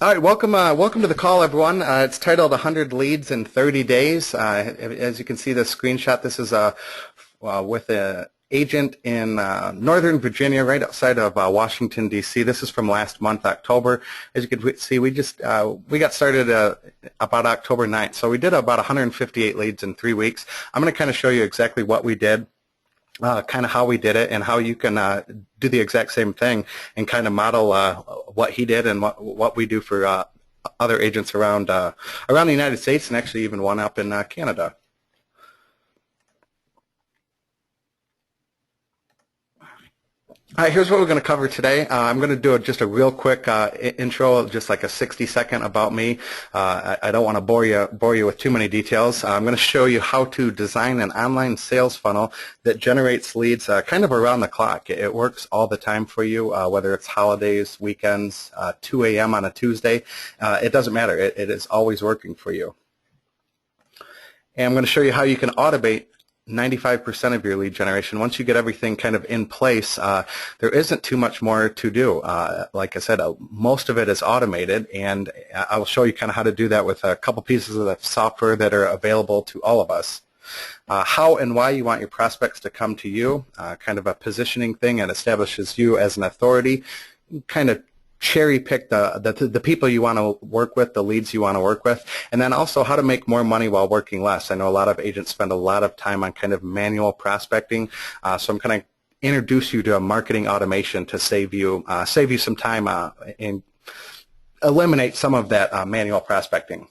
All right, welcome to the call, everyone. It's titled 100 Leads in 30 Days. As you can see the screenshot, this is with an agent in Northern Virginia, right outside of Washington, D.C. This is from last month, October. As you can see, we got started about October 9th, so we did about 158 leads in 3 weeks. I'm going to kind of show you exactly what we did. Kind of how we did it and how you can do the exact same thing and kind of model what he did and what we do for other agents around the United States and actually even one up in Canada. All right, here's what we're going to cover today. I'm going to do just a real quick intro, just like a 60-second about me. I don't want to bore you with too many details. I'm going to show you how to design an online sales funnel that generates leads kind of around the clock. It works all the time for you, whether it's holidays, weekends, 2 a.m. on a Tuesday. It doesn't matter. It is always working for you. And I'm going to show you how you can automate 95% of your lead generation. Once you get everything kind of in place, there isn't too much more to do. Like I said, most of it is automated, and I will show you kind of how to do that with a couple pieces of the software that are available to all of us. How and why you want your prospects to come to you, kind of a positioning thing, and establishes you as an authority. Kind of cherry pick the people you want to work with, the leads you want to work with, and then also how to make more money while working less. I know a lot of agents spend a lot of time on kind of manual prospecting, so I'm going to introduce you to a marketing automation to save you some time and eliminate some of that manual prospecting.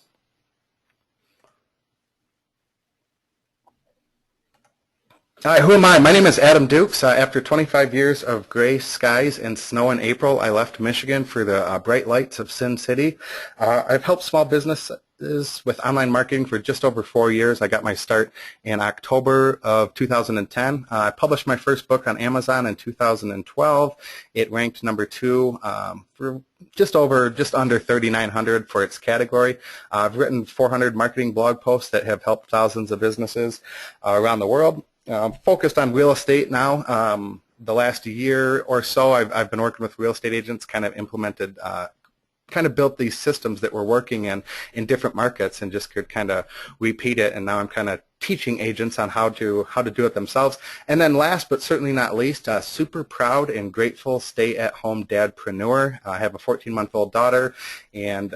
All right, who am I? My name is Adam Dukes. After 25 years of gray skies and snow in April, I left Michigan for the bright lights of Sin City. I've helped small businesses with online marketing for just over 4 years. I got my start in October of 2010. I published my first book on Amazon in 2012. It ranked number 2 for just under 3,900 for its category. I've written 400 marketing blog posts that have helped thousands of businesses around the world. Focused on real estate now. The last year or so, I've been working with real estate agents, kind of implemented, kind of built these systems that we're working in different markets, and just could kind of repeat it. And now I'm kind of teaching agents on how to do it themselves. And then last but certainly not least, super proud and grateful stay-at-home dadpreneur. I have a 14-month-old daughter, and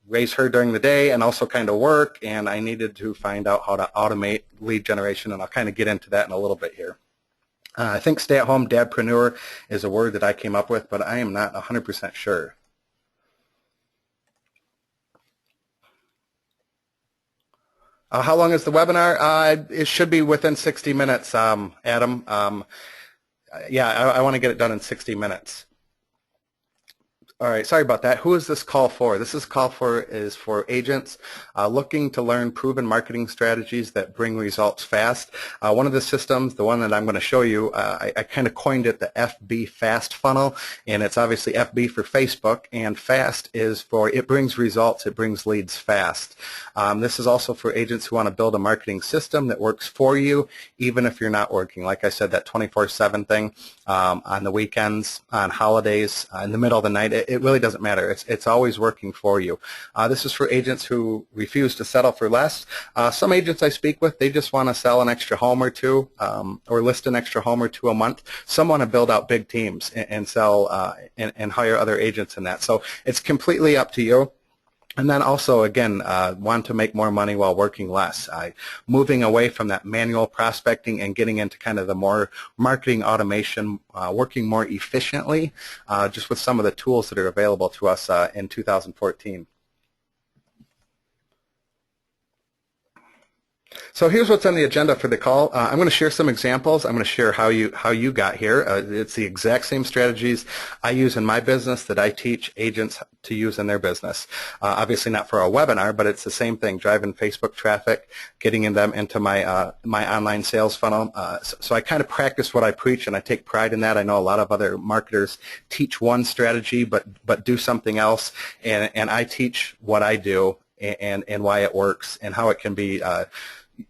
raise her during the day and also kind of work, and I needed to find out how to automate lead generation, and I'll kind of get into that in a little bit here. I think stay-at-home dadpreneur is a word that I came up with, but I am not 100% sure. How long is the webinar? It should be within 60 minutes, Adam. Yeah, I want to get it done in 60 minutes. All right, sorry about that. Who is this call for? This is for agents looking to learn proven marketing strategies that bring results fast. One of the systems, the one that I'm going to show you, I kind of coined it the FB Fast funnel, and it's obviously FB for Facebook, and FAST is for it brings results, it brings leads fast. This is also for agents who want to build a marketing system that works for you, even if you're not working. Like I said, that 24/7 thing on the weekends, on holidays, in the middle of the night. It really doesn't matter. It's always working for you. This is for agents who refuse to settle for less. Some agents I speak with, they just want to sell an extra home or two, or list an extra home or two a month. Some want to build out big teams and sell and hire other agents in that. So it's completely up to you. And then also, again, want to make more money while working less. Moving away from that manual prospecting and getting into kind of the more marketing automation, working more efficiently, just with some of the tools that are available to us in 2014. So here's what's on the agenda for the call. I'm going to share some examples. I'm going to share how you got here. It's the exact same strategies I use in my business that I teach agents to use in their business. Obviously not for a webinar, but it's the same thing, driving Facebook traffic, getting them into my my online sales funnel. So I kind of practice what I preach, and I take pride in that. I know a lot of other marketers teach one strategy but do something else, and I teach what I do and why it works and how it can be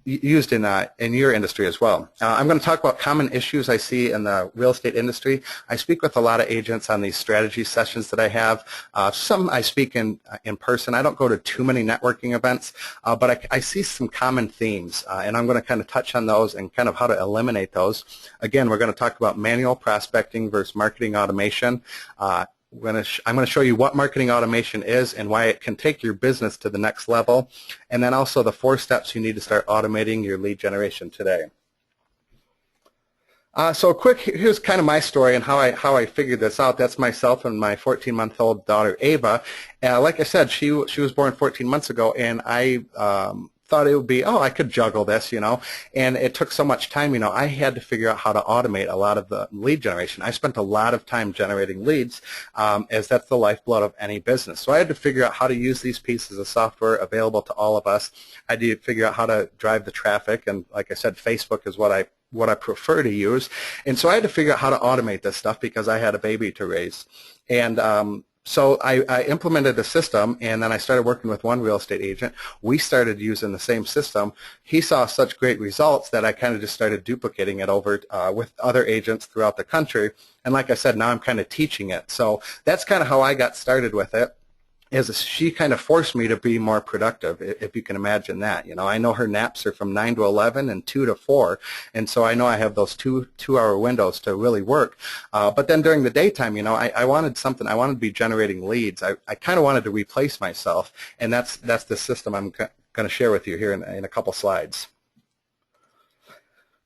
used in your industry as well. I'm going to talk about common issues I see in the real estate industry. I speak with a lot of agents on these strategy sessions that I have. Some I speak in person. I don't go to too many networking events, but I see some common themes, and I'm going to kind of touch on those and kind of how to eliminate those. Again, we're going to talk about manual prospecting versus marketing automation. I'm going to show you what marketing automation is and why it can take your business to the next level, and then also the 4 steps you need to start automating your lead generation today. So here's kind of my story and how I figured this out. That's myself and my 14-month-old daughter Ava. Like I said, she was born 14 months ago, and I thought it would be, I could juggle this, and it took so much time, I had to figure out how to automate a lot of the lead generation. I spent a lot of time generating leads, as that's the lifeblood of any business. So I had to figure out how to use these pieces of software available to all of us. I had to figure out how to drive the traffic, and like I said, Facebook is what I prefer to use. And so I had to figure out how to automate this stuff because I had a baby to raise. And so I implemented a system, and then I started working with one real estate agent. We started using the same system. He saw such great results that I kind of just started duplicating it over with other agents throughout the country. And like I said, now I'm kind of teaching it. So that's kind of how I got started with it. She kind of forced me to be more productive, if you can imagine that. I know her naps are from 9 to 11 and 2 to 4, and so I know I have those two-hour windows to really work. But then during the daytime, I wanted something. I wanted to be generating leads. I kind of wanted to replace myself, and that's the system I'm going to share with you here in a couple slides.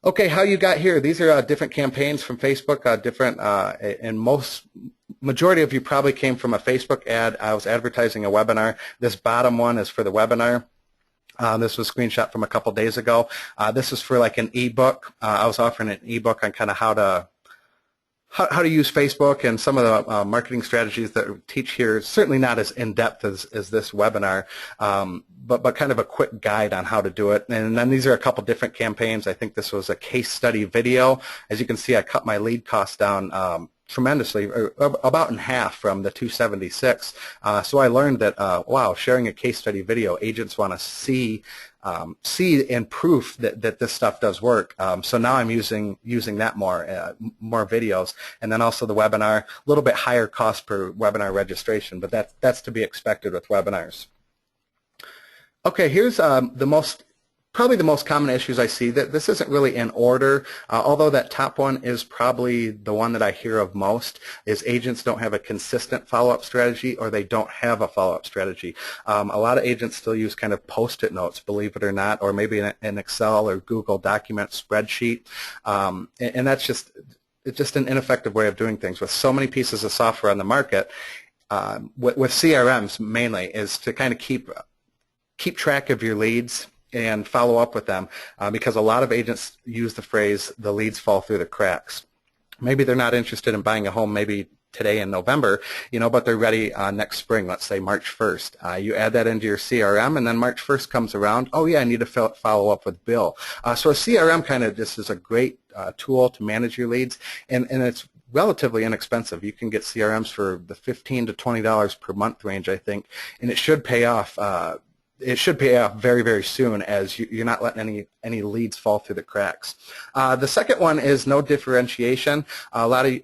Okay, how you got here. These are different campaigns from Facebook, and majority of you probably came from a Facebook ad. I was advertising a webinar. This bottom one is for the webinar. This was a screenshot from a couple days ago. This is for like an ebook. I was offering an ebook on kind of how to use Facebook and some of the marketing strategies that we teach here. Certainly not as in-depth as this webinar, but kind of a quick guide on how to do it. And then these are a couple different campaigns. I think this was a case study video. As you can see, I cut my lead costs down tremendously, about in half from the 276. So I learned that, wow, sharing a case study video, agents want to see and proof that this stuff does work. So now I'm using that more videos, and then also the webinar, a little bit higher cost per webinar registration, but that's to be expected with webinars. Okay, here's probably the most common issues I see. That this isn't really in order, although that top one is probably the one that I hear of most, is agents don't have a consistent follow-up strategy, or they don't have a follow-up strategy. A lot of agents still use kind of post-it notes, believe it or not, or maybe an Excel or Google document spreadsheet, and that's just an ineffective way of doing things. With so many pieces of software on the market, with CRMs mainly, is to kind of keep track of your leads and follow up with them, because a lot of agents use the phrase, the leads fall through the cracks. Maybe they're not interested in buying a home maybe today in November, but they're ready next spring, let's say March 1st. You add that into your CRM, and then March 1st comes around, oh yeah, I need to follow up with Bill. So a CRM kind of just is a great tool to manage your leads, and it's relatively inexpensive. You can get CRMs for the $15 to $20 per month range, I think, and it should pay off. It should pay off very, very soon, as you're not letting any leads fall through the cracks. The second one is no differentiation. A lot of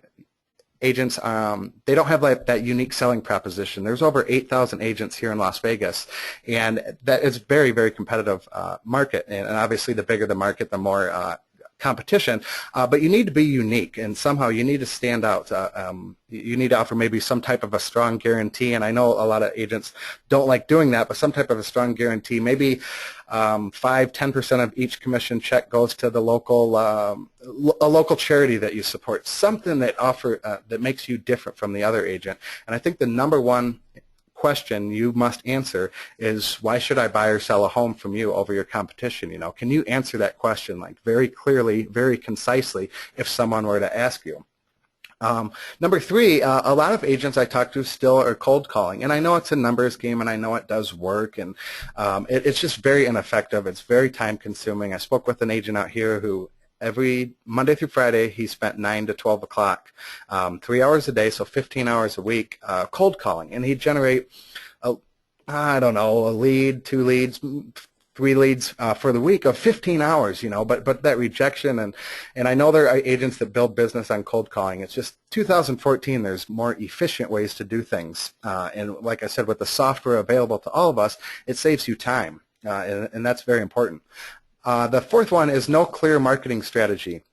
agents, they don't have that unique selling proposition. There's over 8,000 agents here in Las Vegas, and that is very, very competitive market. And obviously, the bigger the market, the more competition, but you need to be unique, and somehow you need to stand out. You need to offer maybe some type of a strong guarantee, and I know a lot of agents don't like doing that, but some type of a strong guarantee, maybe 5–10% of each commission check goes to the local a local charity that you support, something that that makes you different from the other agent. And I think the number one question you must answer is, why should I buy or sell a home from you over your competition? Can you answer that question like very clearly, very concisely, if someone were to ask you? Number three, a lot of agents I talk to still are cold calling, and I know it's a numbers game, and I know it does work, and it's just very ineffective. It's very time consuming. I spoke with an agent out here who every Monday through Friday, he spent 9 to 12 o'clock, 3 hours a day, so 15 hours a week, cold calling. And he'd generate, I don't know, a lead, 2 leads, 3 leads for the week of 15 hours, but that rejection, and I know there are agents that build business on cold calling. It's just 2014, there's more efficient ways to do things. And like I said, with the software available to all of us, it saves you time, and that's very important. The fourth one is no clear marketing strategy.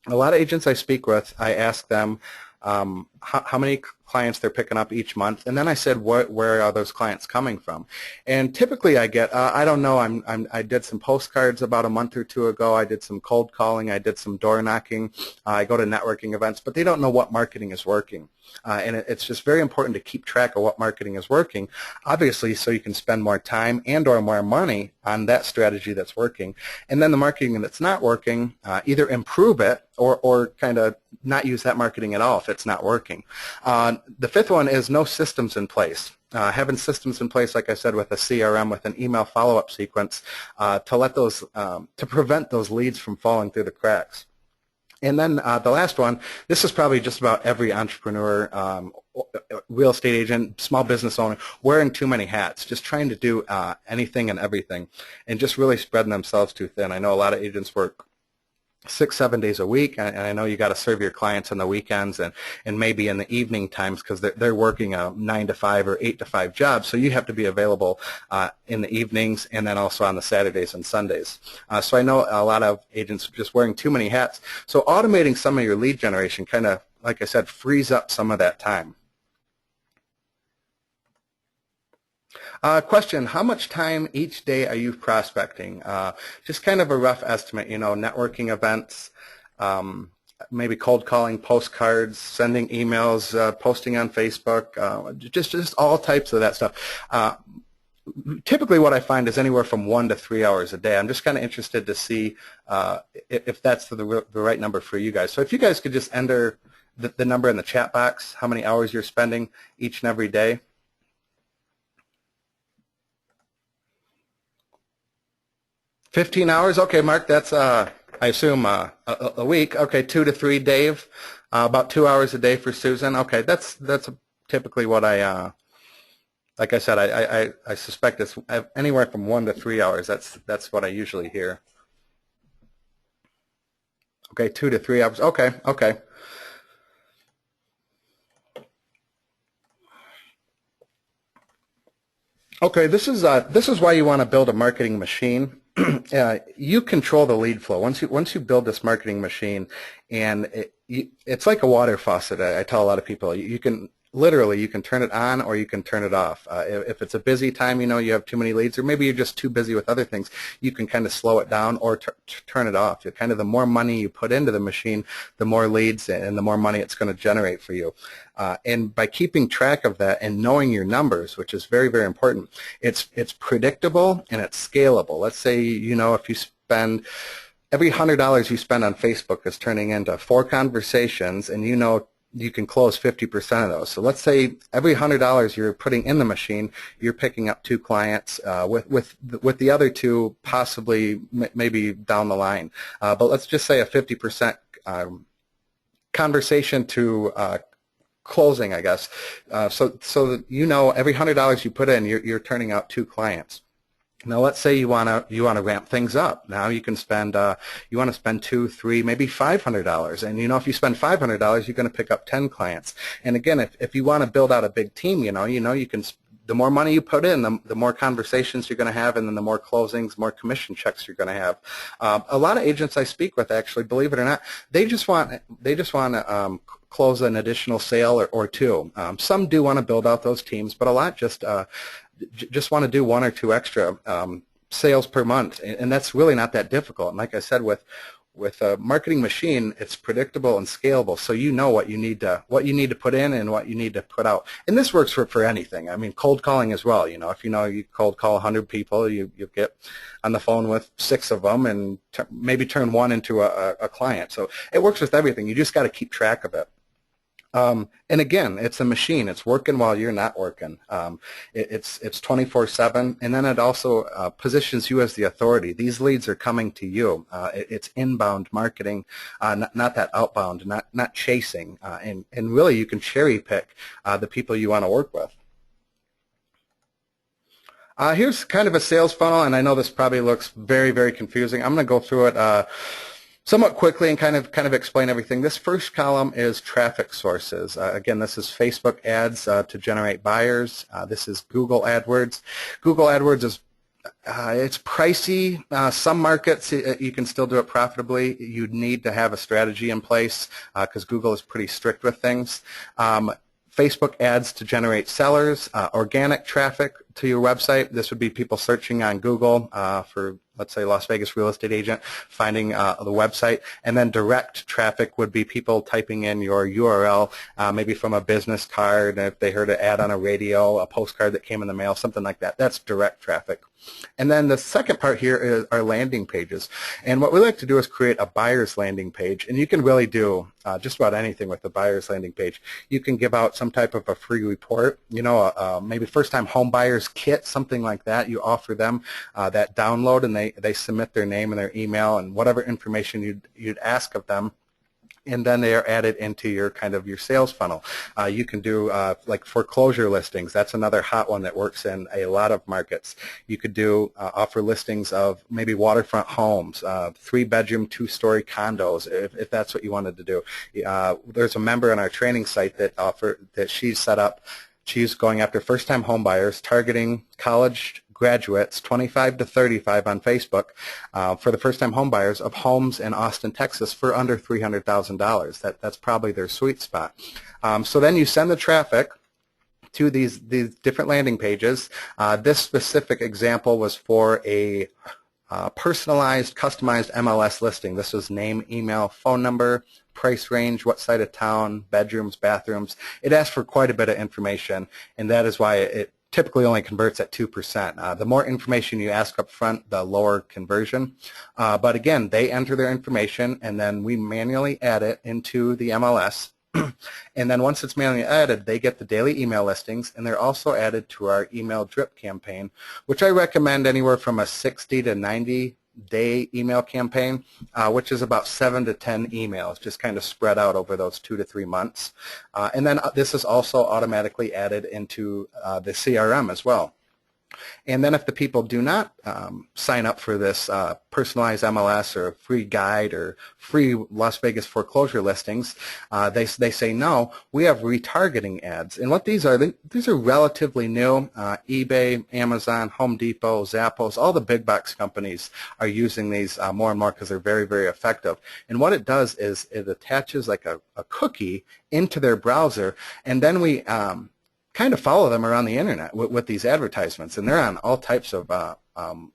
A lot of agents I speak with, I ask them how many clients they're picking up each month, and then I said, where are those clients coming from? And typically I get, I don't know, I did some postcards about a month or two ago, I did some cold calling, I did some door knocking, I go to networking events, but they don't know what marketing is working. And it's just very important to keep track of what marketing is working, obviously, so you can spend more time and or more money on that strategy that's working. And then the marketing that's not working, either improve it or kind of not use that marketing at all if it's not working. The fifth one is no systems in place. Having systems in place, like I said, with a CRM, with an email follow-up sequence, to let those, to prevent those leads from falling through the cracks. And then the last one, this is probably just about every entrepreneur, real estate agent, small business owner, wearing too many hats, just trying to do anything and everything, and just really spreading themselves too thin. I know a lot of agents work 6-7 days a week, and I know you got to serve your clients on the weekends and maybe in the evening times because they're working a 9 to 5 or 8 to 5 job, so you have to be available in the evenings and then also on the Saturdays and Sundays. So I know a lot of agents are just wearing too many hats. So automating some of your lead generation kind of, like I said, frees up some of that time. Question, how much time each day are you prospecting? Just kind of a rough estimate, networking events, maybe cold calling, postcards, sending emails, posting on Facebook, just all types of that stuff. Typically what I find is anywhere from 1 to 3 hours a day. I'm just kind of interested to see if that's the right number for you guys. So if you guys could just enter the number in the chat box, how many hours you're spending each and every day. $15 hours? Okay, Mark, that's, I assume, a week. Okay, 2 to 3, Dave. About 2 hours a day for Susan. Okay, that's typically what like I said, I suspect it's anywhere from 1 to 3 hours. That's what I usually hear. Okay, 2 to 3 hours. Okay. Okay, this is why you want to build a marketing machine. You control the lead flow. Once you build this marketing machine, and it's like a water faucet. I tell a lot of people, you can turn it on or you can turn it off. If it's a busy time, you have too many leads, or maybe you're just too busy with other things, you can kind of slow it down or turn it off. Kind of the more money you put into the machine, the more leads and the more money it's going to generate for you. And by keeping track of that and knowing your numbers, which is very, very important, it's predictable and it's scalable. Let's say, if you spend every $100 you spend on Facebook is turning into 4 conversations, and you can close 50% of those. So let's say every $100 you're putting in the machine, you're picking up 2 clients, with the other 2 possibly maybe down the line. But let's just say a 50% conversation to closing, I guess. So that every $100 you put in, you're turning out 2 clients. Now let's say you want to ramp things up. Now you can spend you want to spend $200, $300, maybe $500, and if you spend $500, you're going to pick up 10 clients. And again, if you want to build out a big team, you can. The more money you put in, the more conversations you're going to have, and then the more closings, more commission checks you're going to have. A lot of agents I speak with, actually, believe it or not, they just want to close an additional sale or 2. Some do want to build out those teams, but a lot just want to do 1 or 2 extra sales per month, and that's really not that difficult. And like I said, with a marketing machine, it's predictable and scalable, so you know what you need to put in and what you need to put out. And this works for anything. I mean, cold calling as well. If you cold call 100 people, you get on the phone with 6 of them and maybe turn 1 into a client. So it works with everything. You just got to keep track of it. And again, it's a machine. It's working while you're not working. It's 24/7, and then it also positions you as the authority. These leads are coming to you. It's inbound marketing, not that outbound, not chasing. And really, you can cherry pick the people you want to work with. Here's kind of a sales funnel, and I know this probably looks very, very confusing. I'm going to go through it somewhat quickly and kind of explain everything. This first column is traffic sources. Again, this is Facebook ads to generate buyers. This is Google AdWords. Google AdWords is it's pricey. Some markets you can still do it profitably. You need to have a strategy in place because Google is pretty strict with things. Facebook ads to generate sellers, organic traffic to your website. This would be people searching on Google for, let's say, Las Vegas real estate agent, finding the website. And then direct traffic would be people typing in your URL, maybe from a business card, if they heard an ad on a radio, a postcard that came in the mail, something like that. That's direct traffic. And then the second part here is our landing pages. And what we like to do is create a buyer's landing page. And you can really do just about anything with the buyer's landing page. You can give out some type of a free report, you know, maybe first-time home buyers kit, something like that. You offer them that download, and they submit their name and their email and whatever information you'd ask of them. And then they are added into your kind of your sales funnel. You can do like foreclosure listings. That's another hot one that works in a lot of markets. You could do offer listings of maybe waterfront homes, 3-bedroom, 2-story condos, if that's what you wanted to do. There's a member on our training site that she's set up. She's going after first-time home buyers, targeting college graduates 25 to 35 on Facebook for the first-time home buyers of homes in Austin, Texas for under $300,000. That's probably their sweet spot. So then you send the traffic to these different landing pages. This specific example was for a personalized, customized MLS listing. This was name, email, phone number, price range, what side of town, bedrooms, bathrooms. It asked for quite a bit of information, and that is why it typically only converts at 2%. The more information you ask up front, the lower conversion. But again, they enter their information, and then we manually add it into the MLS. And then once it's manually added, they get the daily email listings, and they're also added to our email drip campaign, which I recommend anywhere from a 60 to 90-day email campaign, which is about 7 to 10 emails, just kind of spread out over those 2 to 3 months. And then this is also automatically added into the CRM as well. And then if the people do not sign up for this personalized MLS or a free guide or free Las Vegas foreclosure listings, they say no. We have retargeting ads. And what these are relatively new. eBay, Amazon, Home Depot, Zappos, all the big box companies are using these more and more because they're very, very effective. And what it does is it attaches like a cookie into their browser, and then we kind of follow them around the internet with these advertisements, and they're on all types of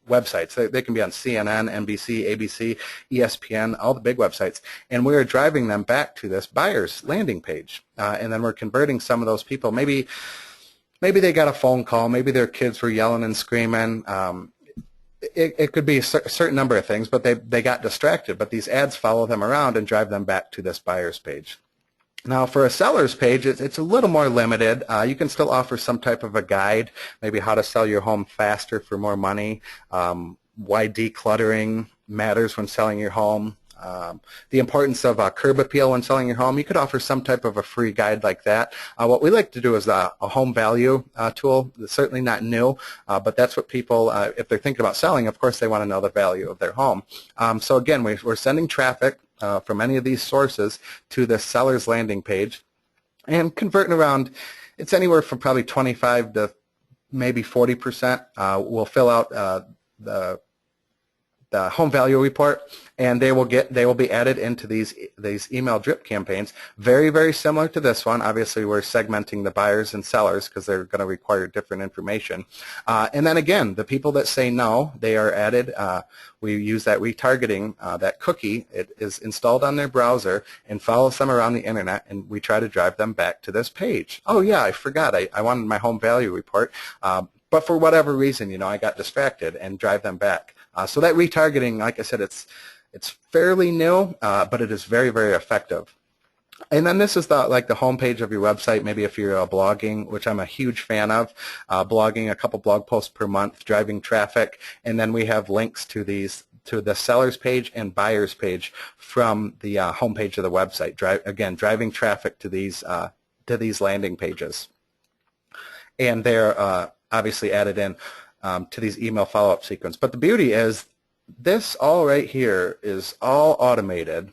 websites. They can be on CNN, NBC, ABC, ESPN, all the big websites, and we're driving them back to this buyer's landing page, and then we're converting some of those people. Maybe they got a phone call, maybe their kids were yelling and screaming. It could be a certain number of things, but they got distracted, but these ads follow them around and drive them back to this buyer's page. Now, for a seller's page, it's a little more limited. You can still offer some type of a guide, maybe how to sell your home faster for more money, why decluttering matters when selling your home, the importance of curb appeal when selling your home. You could offer some type of a free guide like that. What we like to do is a home value tool. It's certainly not new, but that's what people, if they're thinking about selling, of course they want to know the value of their home. So again, we're sending traffic from any of these sources to the seller's landing page and converting around, it's anywhere from probably 25 to maybe 40%. We'll fill out the home value report, and they will be added into these email drip campaigns. Very, very similar to this one. Obviously, we're segmenting the buyers and sellers because they're going to require different information. And then again, the people that say no, they are added. We use that retargeting, that cookie. It is installed on their browser and follows them around the internet, and we try to drive them back to this page. Oh yeah, I forgot. I wanted my home value report, but for whatever reason, you know, I got distracted, and drive them back. So that retargeting, like I said, it's fairly new, but it is very, very effective. And then this is like the homepage of your website. Maybe if you're blogging, which I'm a huge fan of, blogging a couple blog posts per month, driving traffic, and then we have links to the seller's page and buyer's page from the homepage of the website. Again, driving traffic to these landing pages, and they're obviously added in. to these email follow-up sequence. But the beauty is this all right here is all automated.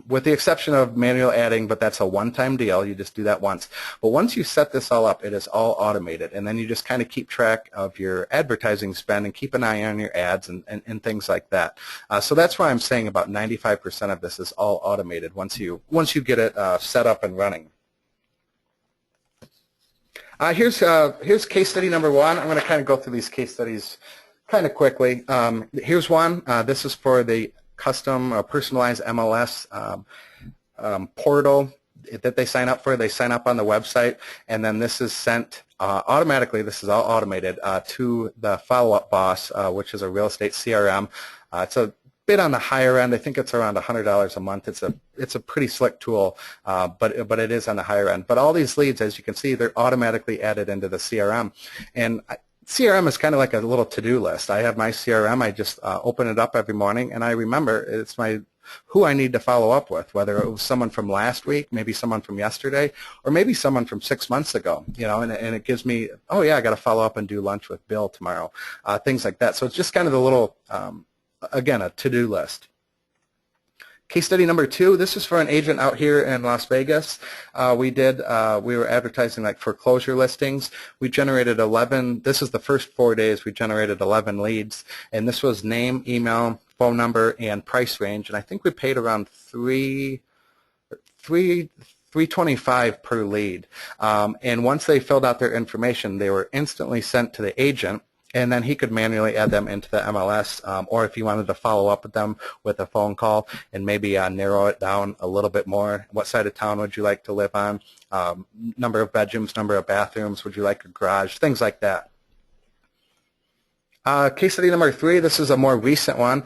With the exception of manual adding, but that's a one-time deal. You just do that once. But once you set this all up, it is all automated. And then you just kind of keep track of your advertising spend and keep an eye on your ads and things like that. So that's why I'm saying about 95% of this is all automated once you get it set up and running. Here's case study number one. I'm going to kind of go through these case studies kind of quickly. Here's one. This is for the custom personalized MLS portal that they sign up for. They sign up on the website, and then this is sent automatically. This is all automated to the follow-up boss, which is a real estate CRM. It's a bit on the higher end. I think it's around $100 a month. It's a pretty slick tool, but it is on the higher end. But all these leads, as you can see, they're automatically added into the CRM, and CRM is kind of like a little to-do list. I have my CRM. I just open it up every morning, and I remember it's who I need to follow up with, whether it was someone from last week, maybe someone from yesterday, or maybe someone from 6 months ago. And it gives me, oh yeah, I got to follow up and do lunch with Bill tomorrow, things like that. So it's just kind of the little, again, a to-do list. Case study number two, this is for an agent out here in Las Vegas. We were advertising like foreclosure listings. We generated 11, this is the first 4 days, we generated 11 leads, and this was name, email, phone number, and price range, and I think we paid around $325 per lead. And once they filled out their information, they were instantly sent to the agent, and then he could manually add them into the MLS, or if he wanted to follow up with them with a phone call and maybe narrow it down a little bit more. What side of town would you like to live on? Number of bedrooms, number of bathrooms, would you like a garage, things like that. Case study number three, this is a more recent one.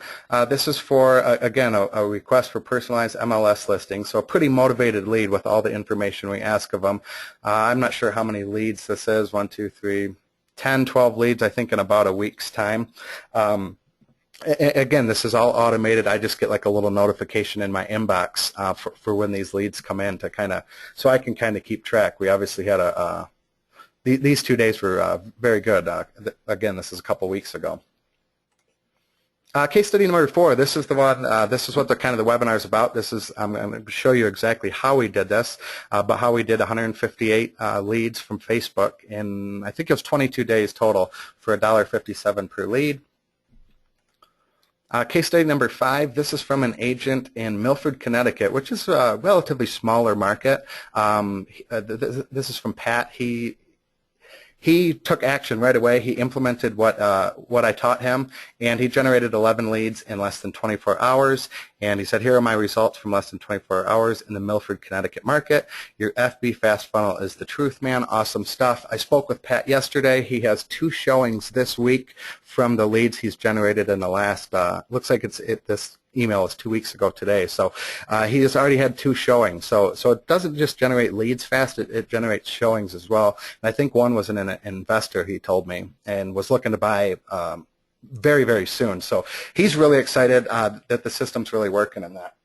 This is for, again, a request for personalized MLS listings, so a pretty motivated lead with all the information we ask of them. I'm not sure how many leads this is, 1, 2, 3, 10, 12 leads, I think, in about a week's time. Again, this is all automated. I just get like a little notification in my inbox for when these leads come in to so I can kind of keep track. We obviously had these 2 days were very good. Again, this is a couple weeks ago. Case study number four, this is the one, this is what the webinar is about. I'm going to show you exactly how we did this, but how we did 158 leads from Facebook in, I think it was 22 days total for $1.57 per lead. Case study number five, this is from an agent in Milford, Connecticut, which is a relatively smaller market. This is from Pat. He took action right away. He implemented what I taught him, and he generated 11 leads in less than 24 hours. And he said, here are my results from less than 24 hours in the Milford, Connecticut market. Your FB fast funnel is the truth, man. Awesome stuff. I spoke with Pat yesterday. He has 2 showings this week from the leads he's generated in the last, looks like this email is 2 weeks ago today. So he has already had 2 showings. So it doesn't just generate leads fast, it generates showings as well. And I think one was an investor, he told me, and was looking to buy very, very soon. So he's really excited that the system's really working on that.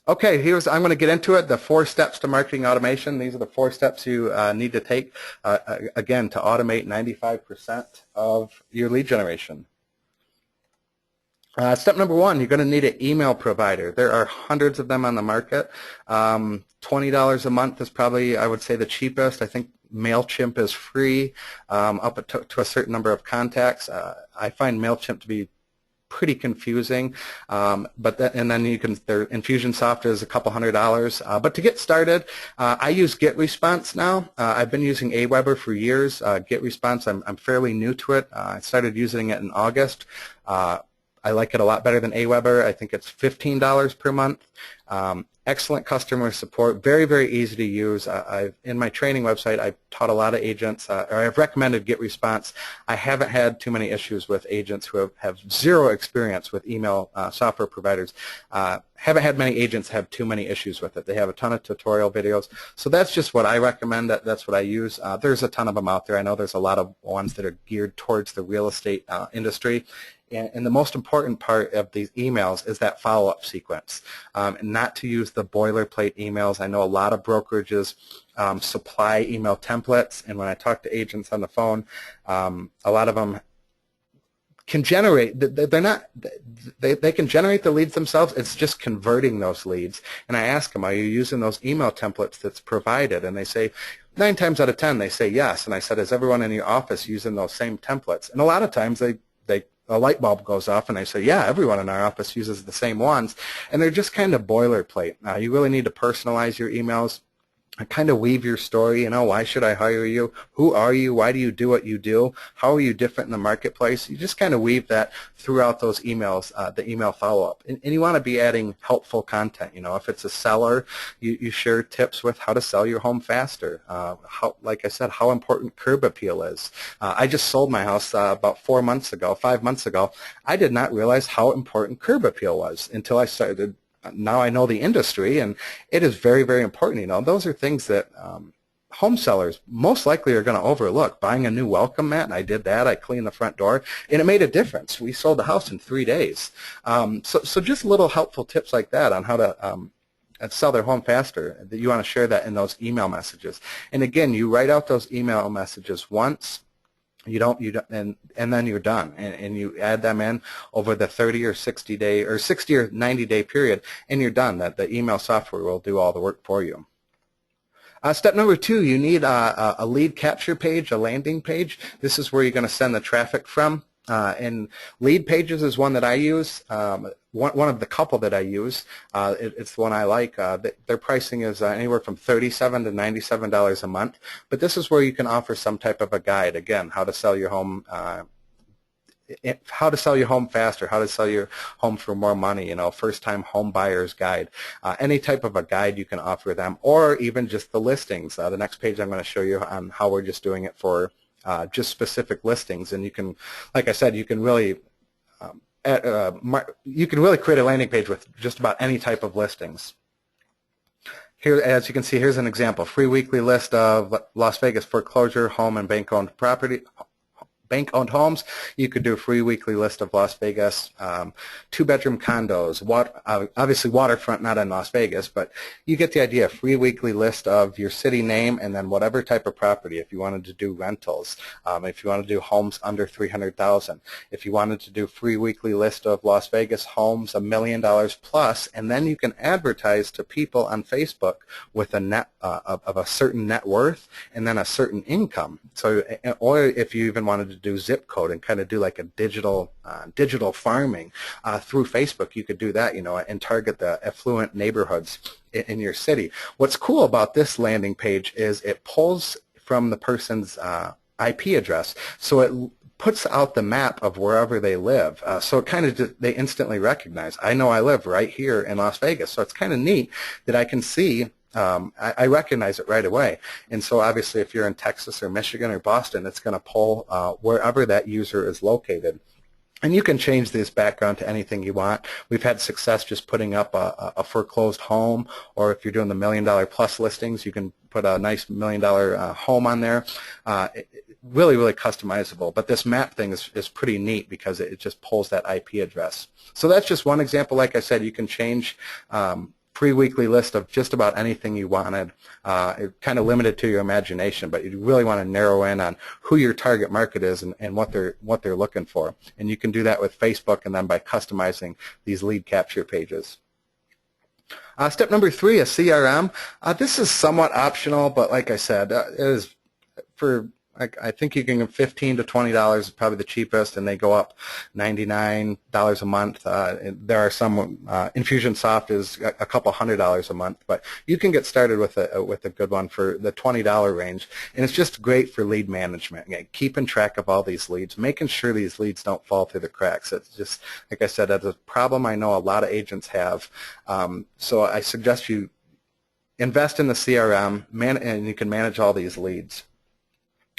Okay, I'm going to get into it, the 4 steps to marketing automation. These are the 4 steps you need to take, again, to automate 95% of your lead generation. Step number 1, you're going to need an email provider. There are hundreds of them on the market. $20 a month is probably, I would say, the cheapest. I think MailChimp is free up to a certain number of contacts. I find MailChimp to be pretty confusing, and then their Infusionsoft is a couple $100. But to get started, I use GetResponse now. I've been using Aweber for years. GetResponse, I'm fairly new to it. I started using it in August. I like it a lot better than Aweber. I think it's $15 per month. Excellent customer support, very, very easy to use. In my training website, I've taught a lot of agents, or I've recommended GetResponse. I haven't had too many issues with agents who have zero experience with email software providers. Haven't had many agents have too many issues with it. They have a ton of tutorial videos. So that's just what I recommend. That's what I use. There's a ton of them out there. I know there's a lot of ones that are geared towards the real estate industry. And the most important part of these emails is that follow-up sequence, not to use the boilerplate emails. I know a lot of brokerages supply email templates, and when I talk to agents on the phone, a lot of them can generate, they can generate the leads themselves. It's just converting those leads. And I ask them, are you using those email templates that's provided? And they say, 9 times out of 10 they say yes. And I said, is everyone in your office using those same templates? And a lot of times a light bulb goes off and they say, yeah, everyone in our office uses the same ones. And they're just kind of boilerplate. You really need to personalize your emails. Kind of weave your story, why should I hire you? Who are you? Why do you do what you do? How are you different in the marketplace? You just kind of weave that throughout those emails, the email follow-up. And you want to be adding helpful content. If it's a seller, you share tips with how to sell your home faster. Like I said, how important curb appeal is. I just sold my house about 5 months ago. I did not realize how important curb appeal was until I started. Now I know the industry, and it is very, very important. Those are things that home sellers most likely are going to overlook. Buying a new welcome mat, and I did that. I cleaned the front door, and it made a difference. We sold the house in 3 days. So just little helpful tips like that on how to sell their home faster. That you want to share that in those email messages. And again, you write out those email messages once. You don't, and then you're done, and you add them in over the 30 or 60 day or 60 or 90 day period, and you're done. That the email software will do all the work for you. Step number 2, you need a lead capture page, a landing page. This is where you're going to send the traffic from. And lead pages is one that I use. One of the couple that I use. It's the one I like. Their pricing is anywhere from $37 to $97 a month. But this is where you can offer some type of a guide. Again, how to sell your home. How to sell your home faster, how to sell your home for more money, first-time home buyer's guide. Any type of a guide you can offer them, or even just the listings. The next page I'm going to show you on how we're just doing it for just specific listings, and you can, like I said, you can really create a landing page with just about any type of listings. Here, as you can see, here's an example: free weekly list of Las Vegas foreclosure, home, and bank-owned homes. You could do a free weekly list of Las Vegas 2-bedroom condos, obviously waterfront, not in Las Vegas, but you get the idea. Free weekly list of your city name, and then whatever type of property. If you wanted to do rentals, if you want to do homes under $300,000, if you wanted to do free weekly list of Las Vegas homes $1 million plus, and then you can advertise to people on Facebook with a net of a certain net worth and then a certain income. So, or if you even wanted to do zip code and kind of do like a digital farming through Facebook, you could do that, and target the affluent neighborhoods in your city. What's cool about this landing page is it pulls from the person's IP address, so it puts out the map of wherever they live. So it kind of they instantly recognize, I know I live right here in Las Vegas. So it's kind of neat that I can see. I recognize it right away. And so obviously if you're in Texas or Michigan or Boston, it's going to pull wherever that user is located. And you can change this background to anything you want. We've had success just putting up a foreclosed home, or if you're doing the $1 million plus listings, you can put a nice $1 million home on there. Really, really customizable. But this map thing is pretty neat because it just pulls that IP address. So that's just one example. Like I said, you can change free weekly list of just about anything you wanted. It's kind of limited to your imagination, but you really want to narrow in on who your target market is and what they're looking for. And you can do that with Facebook, and then by customizing these lead capture pages. Step number 3, a CRM. This is somewhat optional, but like I said, it is for, I think you can get $15 to $20 is probably the cheapest, and they go up $99 a month. There are some, Infusionsoft is a couple $100 a month, but you can get started with a good one for the $20 range, and it's just great for lead management. Again, keeping track of all these leads, making sure these leads don't fall through the cracks. It's just, like I said, that's a problem I know a lot of agents have. So I suggest you invest in the CRM, and you can manage all these leads.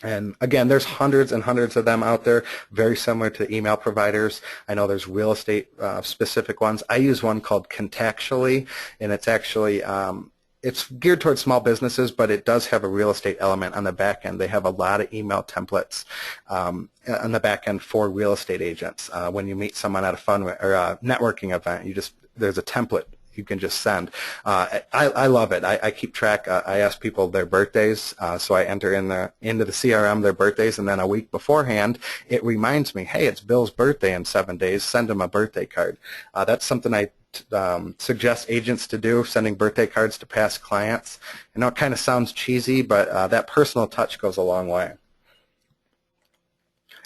And again, there's hundreds and hundreds of them out there, very similar to email providers. I know there's real estate specific ones. I use one called Contactually, and it's actually it's geared towards small businesses, but it does have a real estate element on the back end. They have a lot of email templates on the back end for real estate agents. When you meet someone at a fun or a networking event, there's a template you can just send. I love it. I keep track. I ask people their birthdays, so I enter into the CRM their birthdays, and then a week beforehand it reminds me, hey, it's Bill's birthday in 7 days. Send him a birthday card. That's something I suggest agents to do, sending birthday cards to past clients. I know it kind of sounds cheesy, but that personal touch goes a long way.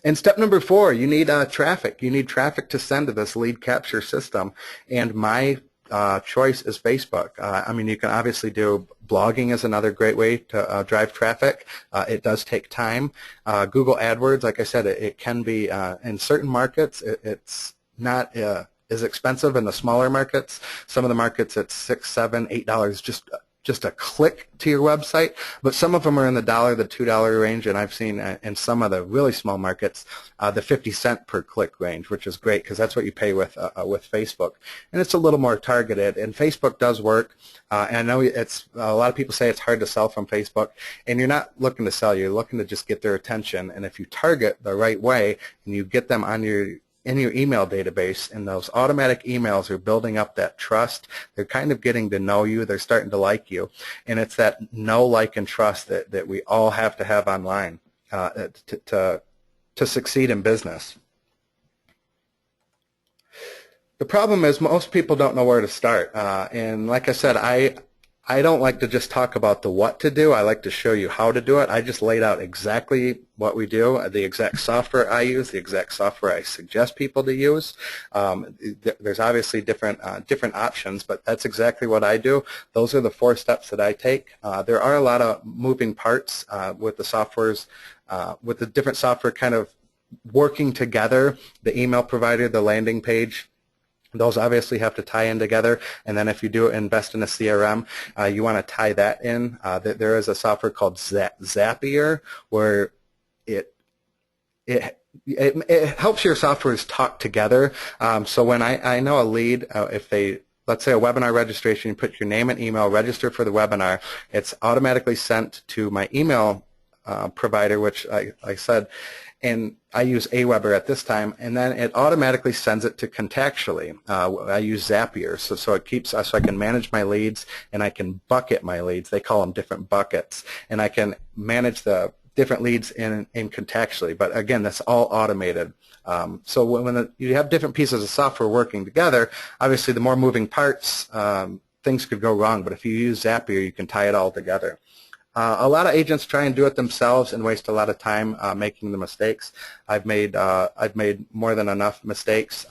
And step number 4, you need traffic. You need traffic to send to this lead capture system, and my choice is Facebook. I mean, you can obviously do blogging is another great way to drive traffic. It does take time. Google AdWords, like I said, it can be in certain markets. It's not is expensive in the smaller markets. Some of the markets it's $6, $7, $8 just a click to your website, but some of them are in the $1 to $2 range, and I've seen in some of the really small markets the 50-cent per click range, which is great because that's what you pay with Facebook, and it's a little more targeted. And Facebook does work, and I know it's a lot of people say it's hard to sell from Facebook, and you're not looking to sell, you're looking to just get their attention. And if you target the right way and you get them on in your email database, and those automatic emails are building up that trust. They're kind of getting to know you. They're starting to like you. And it's that know, like, and trust that we all have to have online to succeed in business. The problem is most people don't know where to start. And like I said, I don't like to just talk about the what to do. I like to show you how to do it. I just laid out exactly what we do, the exact software I use, the exact software I suggest people to use. There's obviously different options, but that's exactly what I do. Those are the 4 steps that I take. There are a lot of moving parts with the softwares, with the different software kind of working together, the email provider, the landing page. Those obviously have to tie in together, and then if you do invest in a CRM, you want to tie that in. There is a software called Zapier where it helps your softwares talk together. So when I know a lead, if they, let's say a webinar registration, you put your name and email, register for the webinar, it's automatically sent to my email provider, which I said, and I use Aweber at this time, and then it automatically sends it to Contactually. I use Zapier, so it keeps so I can manage my leads, and I can bucket my leads. They call them different buckets, and I can manage the different leads in Contactually. But again, that's all automated. So when you have different pieces of software working together, obviously the more moving parts, things could go wrong. But if you use Zapier, you can tie it all together. A lot of agents try and do it themselves and waste a lot of time making the mistakes. I've made more than enough mistakes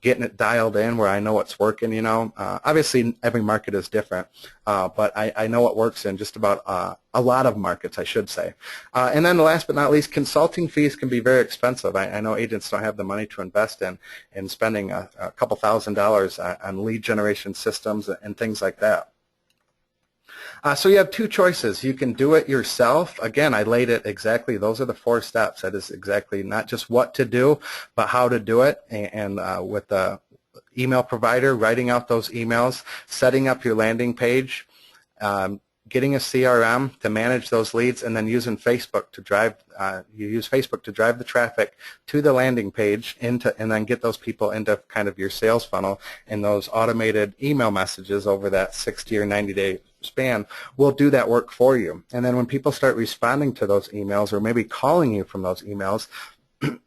getting it dialed in where I know what's working. You know, obviously every market is different, but I know what works in just about a lot of markets, I should say. And then last but not least, consulting fees can be very expensive. I know agents don't have the money to invest in spending a couple $1,000s on lead generation systems and things like that. So you have 2 choices. You can do it yourself. Again, I laid it exactly. Those are the 4 steps. That is exactly not just what to do, but how to do it. And with the email provider, writing out those emails, setting up your landing page, getting a CRM to manage those leads, and then using Facebook to drive. You use Facebook to drive the traffic to the landing page, and then get those people into kind of your sales funnel, and those automated email messages over that 60 or 90-day span will do that work for you. And then when people start responding to those emails or maybe calling you from those emails,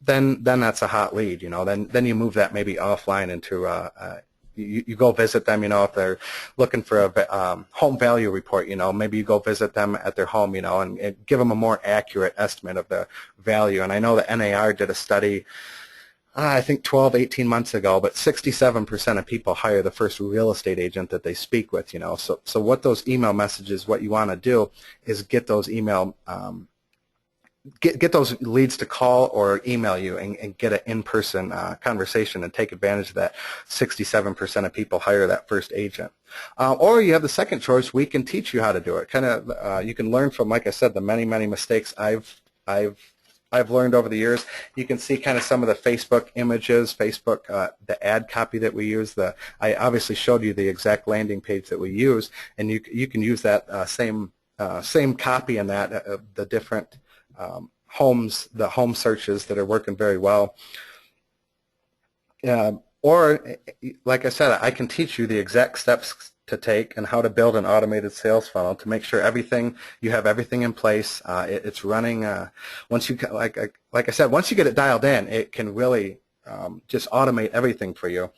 then that's a hot lead. You know, then you move that maybe offline into you go visit them, you know, if they're looking for a home value report, you know, maybe you go visit them at their home, you know, and give them a more accurate estimate of the value. And I know the NAR did a study, I think 12, 18 months ago, but 67% of people hire the first real estate agent that they speak with, you know. So what those email messages, what you want to do is get those email get those leads to call or email you and get an in-person conversation and take advantage of that. 67% of people hire that first agent. Or you have the second choice. We can teach you how to do it. Kind of, you can learn from, like I said, the many mistakes I've learned over the years. You can see kind of some of the Facebook images, the ad copy that we use. I obviously showed you the exact landing page that we use, and you can use that same copy in that the different the home searches that are working very well. Or, like I said, I can teach you the exact steps to take and how to build an automated sales funnel to make sure you have everything in place. It's running. Once you like I said, once you get it dialed in, it can really just automate everything for you.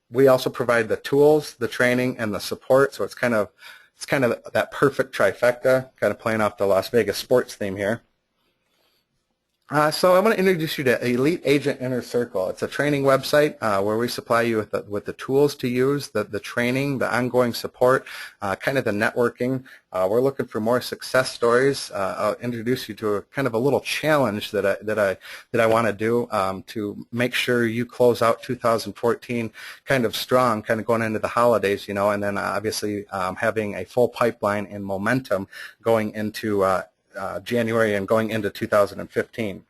We also provide the tools, the training, and the support. So it's kind of that perfect trifecta, kind of playing off the Las Vegas sports theme here. So I want to introduce you to Elite Agent Inner Circle. It's a training website where we supply you with the tools to use, the training, the ongoing support, kind of the networking. We're looking for more success stories. I'll introduce you to a kind of a little challenge that I want to do to make sure you close out 2014 kind of strong, kind of going into the holidays, you know, and then obviously having a full pipeline and momentum going into January and going into 2015.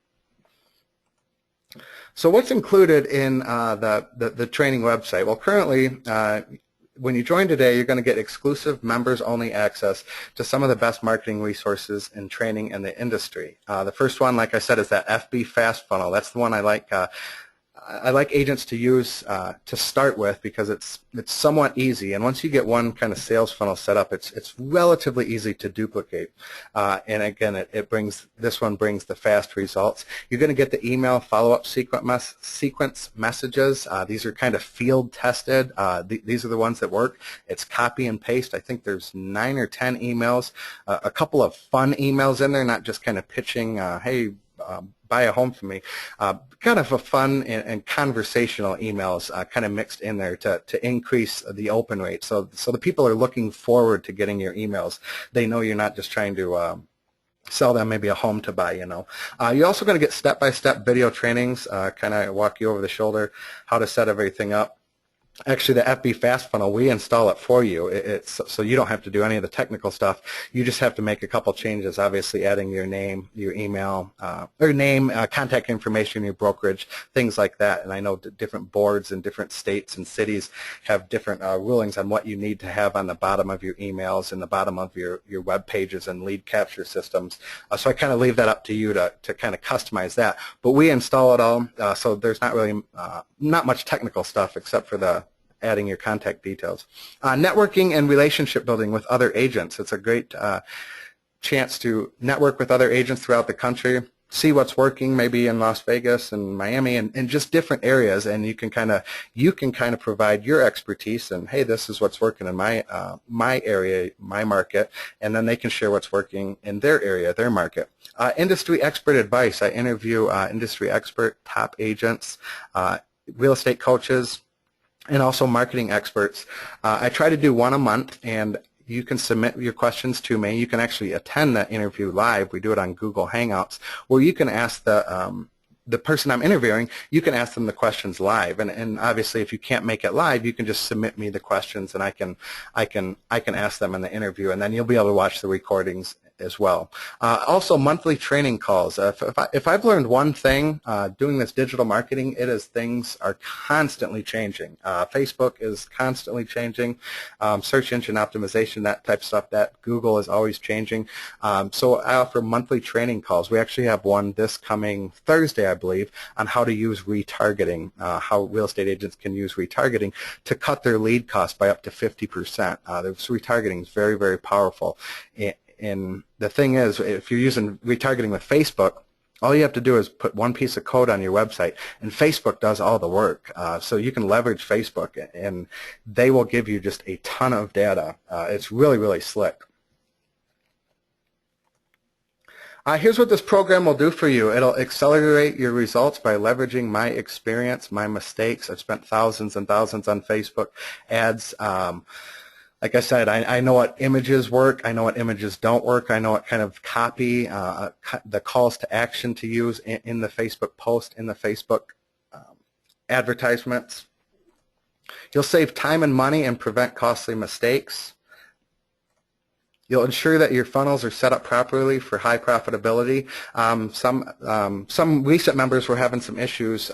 So what's included in the training website? Well, currently, when you join today, you're going to get exclusive members-only access to some of the best marketing resources and training in the industry. The first one, like I said, is that FB Fast Funnel. That's the one I like agents to use to start with because it's somewhat easy, and once you get one kind of sales funnel set up, it's relatively easy to duplicate. And again, this one brings the fast results. You're going to get the email follow-up sequence messages. These are kind of field tested. These are the ones that work. It's copy and paste. I think there's 9 or 10 emails, a couple of fun emails in there, not just kind of pitching, hey, buy a home from me. Kind of a fun and conversational emails kind of mixed in there to increase the open rate. So the people are looking forward to getting your emails. They know you're not just trying to sell them maybe a home to buy, you know. You're also going to get step-by-step video trainings, kind of walk you over the shoulder, how to set everything up. Actually, the FB Fast Funnel, we install it for you. So you don't have to do any of the technical stuff. You just have to make a couple changes, obviously adding your name, your email, or name, contact information, your brokerage, things like that. And I know different boards in different states and cities have different rulings on what you need to have on the bottom of your emails and the bottom of your web pages and lead capture systems. So I kind of leave that up to you to kind of customize that. But we install it all, so there's not really not much technical stuff except for the adding your contact details. Networking and relationship building with other agents. It's a great chance to network with other agents throughout the country, see what's working maybe in Las Vegas and Miami and just different areas, and you can kind of provide your expertise and, hey, this is what's working in my area, my market, and then they can share what's working in their area, their market. Industry expert advice. I interview industry expert, top agents, real estate coaches, and also marketing experts. I try to do one a month, and you can submit your questions to me. You can actually attend that interview live. We do it on Google Hangouts, where you can ask the person I'm interviewing, you can ask them the questions live. And obviously, if you can't make it live, you can just submit me the questions, and I can ask them in the interview, and then you'll be able to watch the recordings as well. Also, monthly training calls. If I've learned one thing doing this digital marketing, it is things are constantly changing. Facebook is constantly changing. Search engine optimization, that type of stuff, that Google is always changing. So I offer monthly training calls. We actually have one this coming Thursday, I believe, on how to use retargeting, how real estate agents can use retargeting to cut their lead cost by up to 50%. This retargeting is very, very powerful. And the thing is, if you're using retargeting with Facebook, all you have to do is put one piece of code on your website, and Facebook does all the work. So you can leverage Facebook, and they will give you just a ton of data. It's really, really slick. Here's what this program will do for you. It'll accelerate your results by leveraging my experience, my mistakes. I've spent thousands and thousands on Facebook ads. Like I said, I know what images work. I know what images don't work. I know what kind of copy, the calls to action to use in the Facebook post, in the Facebook advertisements. You'll save time and money and prevent costly mistakes. You'll ensure that your funnels are set up properly for high profitability. Some recent members were having some issues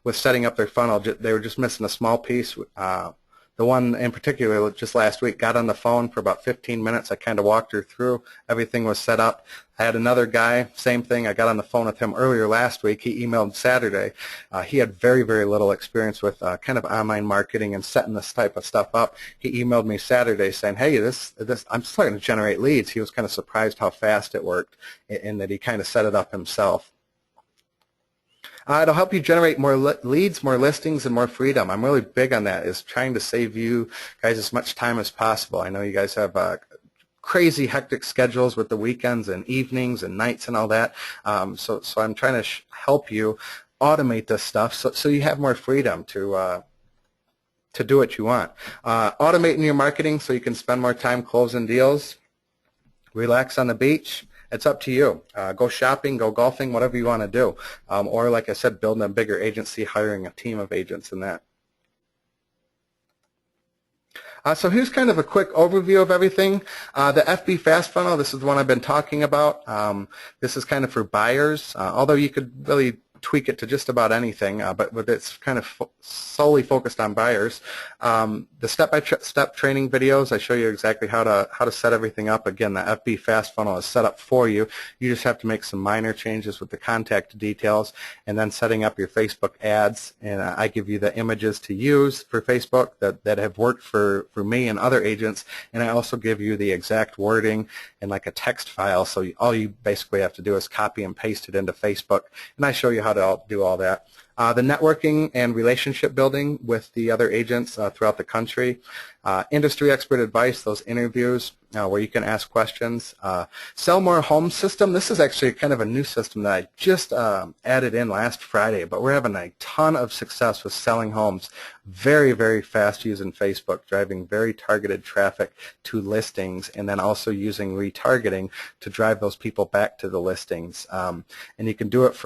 with setting up their funnel. They were just missing a small piece. The one in particular just last week got on the phone for about 15 minutes. I kind of walked her through. Everything was set up. I had another guy, same thing. I got on the phone with him earlier last week. He emailed Saturday. He had very, very little experience with kind of online marketing and setting this type of stuff up. He emailed me Saturday saying, hey, I'm starting to generate leads. He was kind of surprised how fast it worked and that he kind of set it up himself. It'll help you generate more leads, more listings, and more freedom. I'm really big on that, is trying to save you guys as much time as possible. I know you guys have crazy hectic schedules with the weekends and evenings and nights and all that. So I'm trying to help you automate this stuff so you have more freedom to do what you want. Automating your marketing so you can spend more time closing deals. Relax on the beach. It's up to you. Go shopping, go golfing, whatever you want to do. Or like I said, building a bigger agency, hiring a team of agents and that. So here's kind of a quick overview of everything. The FB Fast Funnel, this is the one I've been talking about. This is kind of for buyers, although you could really tweak it to just about anything, but it's kind of solely focused on buyers. The step-by-step training videos, I show you exactly how to set everything up. Again, the FB Fast Funnel is set up for you. You just have to make some minor changes with the contact details and then setting up your Facebook ads. And I give you the images to use for Facebook that have worked for me and other agents, and I also give you the exact wording and like a text file, so all you basically have to do is copy and paste it into Facebook, and I show you how to do all that. The networking and relationship building with the other agents throughout the country. Industry expert advice, those interviews where you can ask questions. Sell More Home system. This is actually kind of a new system that I just added in last Friday, but we're having a ton of success with selling homes very, very fast using Facebook, driving very targeted traffic to listings, and then also using retargeting to drive those people back to the listings. And you can do it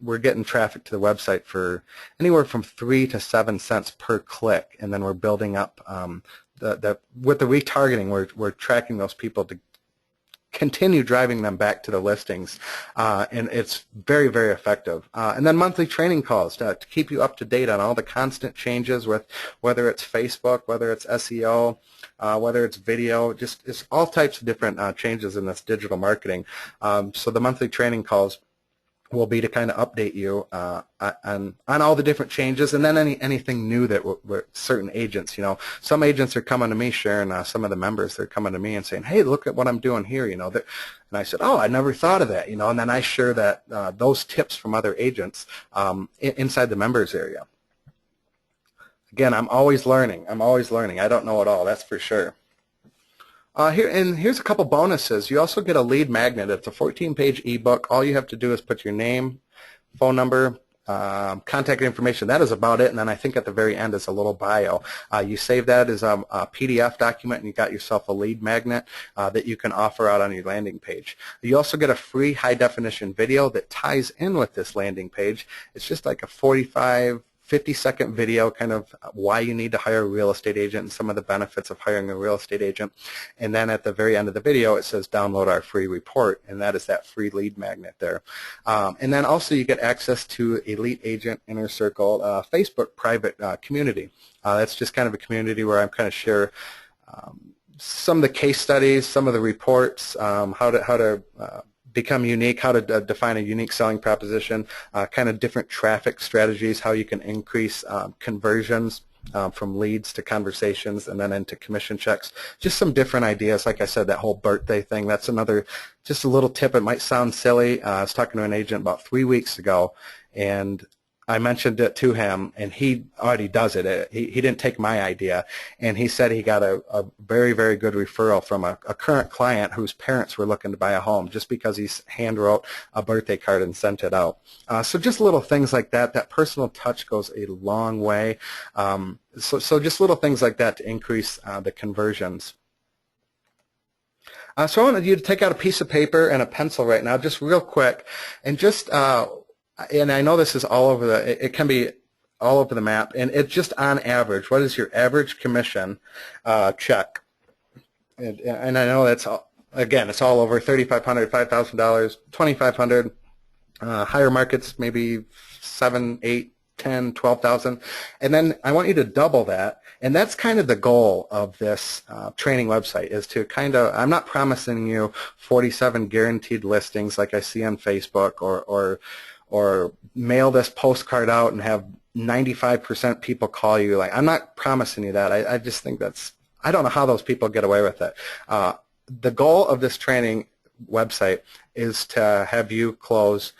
we're getting traffic to the website for anywhere from 3 to 7 cents per click, and then we're building up with the retargeting, we're tracking those people to continue driving them back to the listings, and it's very, very effective. And then monthly training calls to keep you up to date on all the constant changes with whether it's Facebook, whether it's SEO, whether it's video, it's all types of different changes in this digital marketing. So the monthly training calls will be to kind of update you on all the different changes, and then anything new that certain agents, some agents are coming to me, sharing some of the members, they're coming to me and saying, hey, look at what I'm doing here, and I said, oh, I never thought of that, and then I share that those tips from other agents inside the members area. Again, I'm always learning. I don't know it all, that's for sure. Here's a couple bonuses. You also get a lead magnet. It's a 14-page ebook. All you have to do is put your name, phone number, contact information. That is about it. And then I think at the very end is a little bio. You save that as a PDF document, and you got yourself a lead magnet that you can offer out on your landing page. You also get a free high-definition video that ties in with this landing page. It's just like a 50-second video, kind of why you need to hire a real estate agent and some of the benefits of hiring a real estate agent. And then at the very end of the video, it says download our free report, and that is that free lead magnet there. And then also you get access to Elite Agent Inner Circle Facebook private community. That's just kind of a community where I'm kind of share some of the case studies, some of the reports, how to become unique, how to define a unique selling proposition, kind of different traffic strategies, how you can increase conversions from leads to conversations and then into commission checks. Just some different ideas. Like I said, that whole birthday thing, that's another, just a little tip. It might sound silly. I was talking to an agent about 3 weeks ago, and I mentioned it to him, and he already does it. He didn't take my idea, and he said he got a very, very good referral from a current client whose parents were looking to buy a home just because he hand wrote a birthday card and sent it out. So just little things like that. That personal touch goes a long way. So just little things like that to increase the conversions. So I wanted you to take out a piece of paper and a pencil right now, just real quick, and just and I know this is all over it can be all over the map, and it's just on average. What is your average commission check? And I know that's again, it's all over $3,500, $5,000, $2,500. Higher markets maybe 7, 8, 10, 12,000, and then I want you to double that, and that's kind of the goal of this training website, is to kind of, I'm not promising you 47 guaranteed listings like I see on Facebook, or mail this postcard out and have 95% people call you. Like, I'm not promising you that. I just think that's, I don't know how those people get away with it. The goal of this training website is to have you close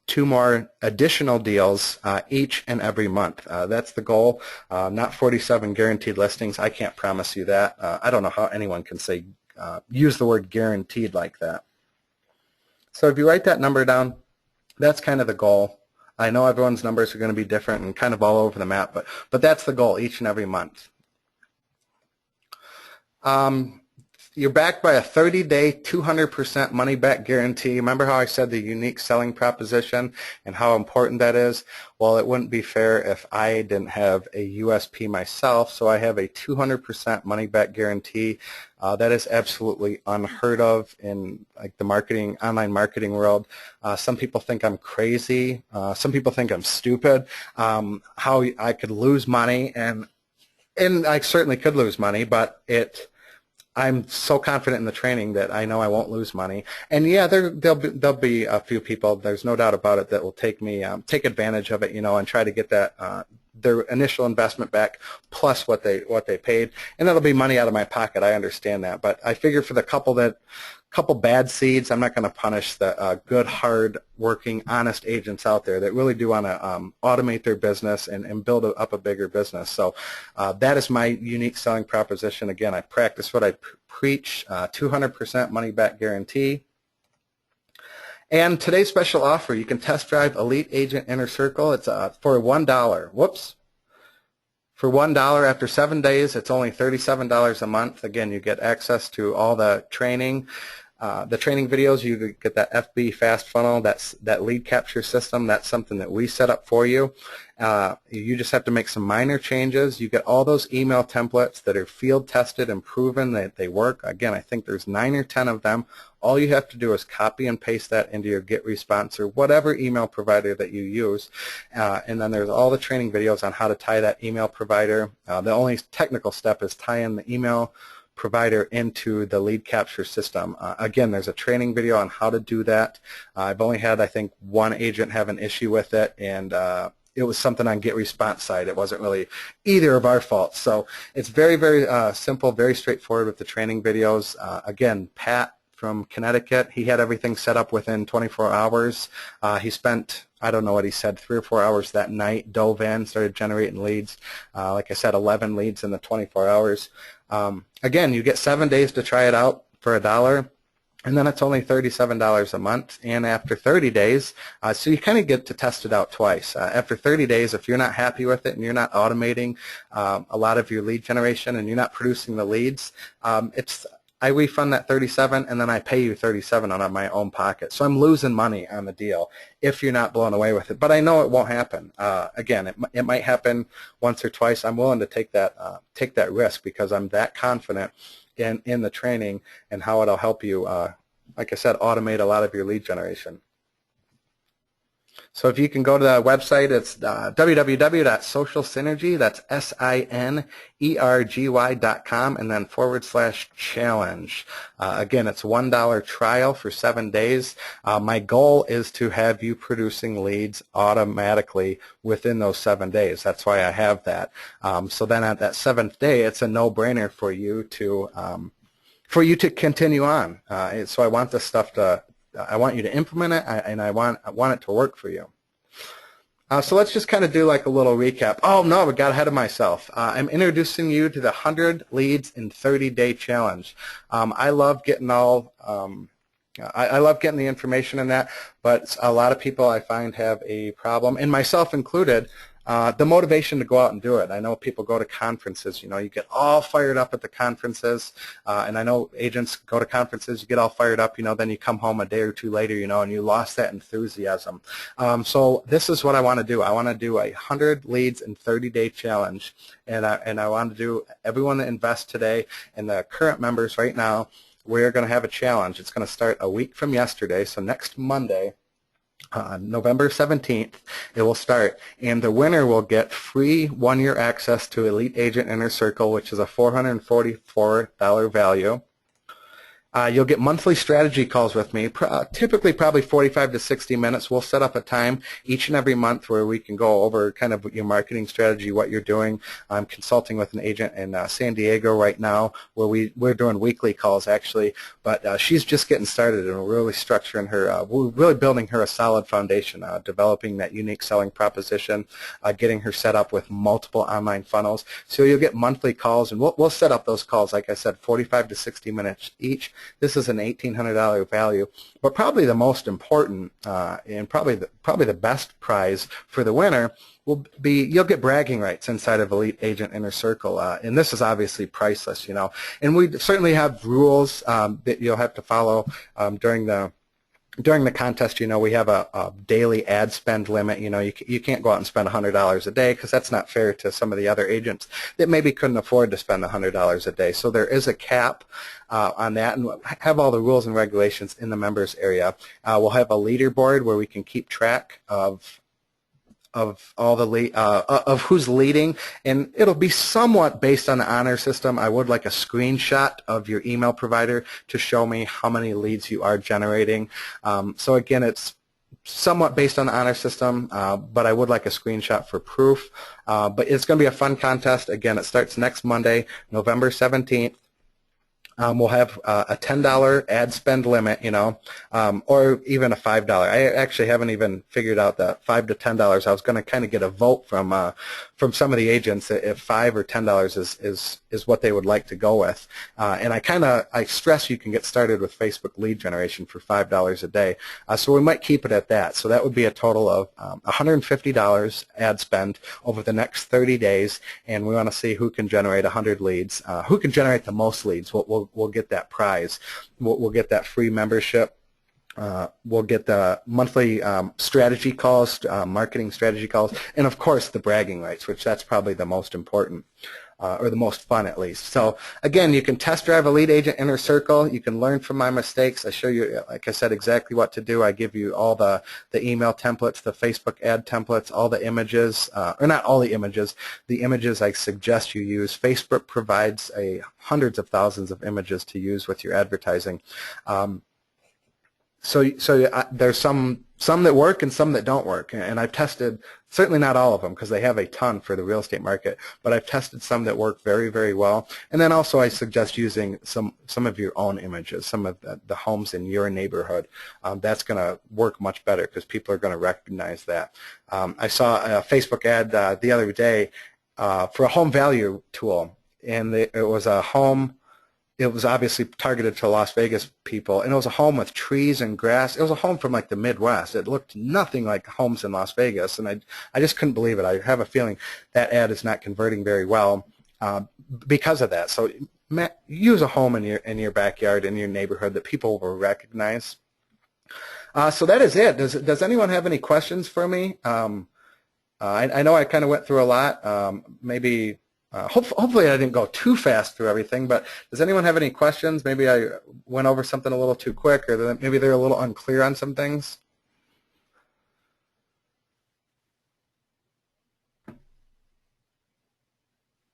2 more additional deals each and every month. That's the goal, not 47 guaranteed listings. I can't promise you that. I don't know how anyone can say, use the word guaranteed like that. So if you write that number down, that's kind of the goal. I know everyone's numbers are going to be different and kind of all over the map, but that's the goal each and every month. You're backed by a 30-day, 200% money-back guarantee. Remember how I said the unique selling proposition and how important that is? Well, it wouldn't be fair if I didn't have a USP myself, so I have a 200% money-back guarantee. That is absolutely unheard of in like the marketing, online marketing world. Some people think I'm crazy. Some people think I'm stupid. How I could lose money, and I certainly could lose money, but I'm so confident in the training that I know I won't lose money. And yeah, there'll be a few people, there's no doubt about it, that will take advantage of it, and try to get that their initial investment back plus what they paid, and that'll be money out of my pocket. I understand that, but I figure for the couple bad seeds, I'm not going to punish the good, hard-working, honest agents out there that really do want to automate their business and build up a bigger business. So that is my unique selling proposition. Again, I practice what I preach, 200% money-back guarantee. And today's special offer, you can test drive Elite Agent Inner Circle. It's for $1. Whoops. For $1 after 7 days, it's only $37 a month. Again, you get access to all the training videos. You get that FB fast funnel. That's that lead capture system. That's something that we set up for you. You just have to make some minor changes. You get all those email templates that are field tested and proven that they work. Again, I think there's 9 or 10 of them. All you have to do is copy and paste that into your GetResponse or whatever email provider that you use. And then there's all the training videos on how to tie that email provider. The only technical step is tying the email provider into the lead capture system. Again, there's a training video on how to do that. I've only had, I think, one agent have an issue with it, and it was something on GetResponse side. It wasn't really either of our faults. So it's very, very simple, very straightforward with the training videos. Again, Pat from Connecticut, he had everything set up within 24 hours. He spent, I don't know what he said, 3 or 4 hours that night, dove in, started generating leads. Like I said, 11 leads in the 24 hours. Again, you get 7 days to try it out for $1, and then it's only $37 a month. And after 30 days, so you kind of get to test it out twice. After 30 days, if you're not happy with it and you're not automating a lot of your lead generation and you're not producing the leads, I refund that $37, and then I pay you $37 out of my own pocket. So I'm losing money on the deal if you're not blown away with it. But I know it won't happen. Again, it might happen once or twice. I'm willing to take that risk because I'm that confident in the training and how it'll help you, like I said, automate a lot of your lead generation. So if you can go to the website, it's www.socialsynergy, that's SINERGY.com, and then /challenge. Again, it's $1 trial for 7 days. My goal is to have you producing leads automatically within those 7 days. That's why I have that. So then at that 7th day, it's a no-brainer for you to continue on. So I want this stuff I want you to implement it, and I want it to work for you. So let's just kind of do like a little recap. Oh no, I got ahead of myself. I'm introducing you to the 100 Leads in 30-Day Challenge. I love getting I love getting the information in that, but a lot of people I find have a problem, and myself included, the motivation to go out and do it. I know people go to conferences, you get all fired up at the conferences, and I know agents go to conferences, you get all fired up, then you come home a day or two later, and you lost that enthusiasm. So this is what I want to do. I want to do a 100 Leads in 30-Day Challenge, and I want to do everyone that invests today and the current members right now. We're going to have a challenge. It's going to start a week from yesterday, so next Monday. November 17th, it will start, and the winner will get free 1-year access to Elite Agent Inner Circle, which is a $444 value. You'll get monthly strategy calls with me, typically probably 45 to 60 minutes. We'll set up a time each and every month where we can go over kind of your marketing strategy, what you're doing. I'm consulting with an agent in San Diego right now where we're doing weekly calls actually, but she's just getting started and we're really structuring her, we're really building her a solid foundation, developing that unique selling proposition, getting her set up with multiple online funnels. So you'll get monthly calls, and we'll set up those calls, like I said, 45 to 60 minutes each. This is an $1,800 value, but probably the most important and probably the best prize for the winner will be you'll get bragging rights inside of Elite Agent Inner Circle, and this is obviously priceless, you know. And we certainly have rules that you'll have to follow during the contest. You know, we have a daily ad spend limit. You know, you can't go out and spend $100 a day because that's not fair to some of the other agents that maybe couldn't afford to spend $100 a day. So there is a cap on that, and we'll have all the rules and regulations in the members area. We'll have a leaderboard where we can keep track of all the of who's leading, and it'll be somewhat based on the honor system. I would like a screenshot of your email provider to show me how many leads you are generating. So again, it's somewhat based on the honor system, but I would like a screenshot for proof. But it's going to be a fun contest. Again, it starts next Monday, November 17th. We'll have a $10 ad spend limit, you know, or even a $5. I actually haven't even figured out that $5 to $10. I was going to kind of get a vote from some of the agents if $5 or $10 is what they would like to go with. And I stress you can get started with Facebook lead generation for $5 a day. So we might keep it at that. So that would be a total of $150 ad spend over the next 30 days, and we want to see who can generate 100 leads, who can generate the most leads. We'll get that prize. We'll get that free membership. We'll get the monthly strategy calls, marketing strategy calls, and of course the bragging rights, which that's probably the most important, or the most fun at least. So again, you can test drive Elite Agent Inner Circle. You can learn from my mistakes. I show you, like I said, exactly what to do. I give you all the email templates, the Facebook ad templates, all the images, or not all the images I suggest you use. Facebook provides hundreds of thousands of images to use with your advertising. So there's some that work and some that don't work, and I've tested, certainly not all of them because they have a ton for the real estate market, but I've tested some that work very, very well. And then also I suggest using some of your own images, some of the homes in your neighborhood. That's going to work much better because people are going to recognize that. I saw a Facebook ad the other day for a home value tool, and it was a home. It was obviously targeted to Las Vegas people, and it was a home with trees and grass. It was a home from like the Midwest. It looked nothing like homes in Las Vegas, and I just couldn't believe it. I have a feeling that ad is not converting very well because of that. So use a home in your backyard, in your neighborhood that people will recognize. So that is it. Does anyone have any questions for me? I know I kind of went through a lot. Maybe. Hopefully I didn't go too fast through everything, but does anyone have any questions? Maybe I went over something a little too quick, or maybe they're a little unclear on some things.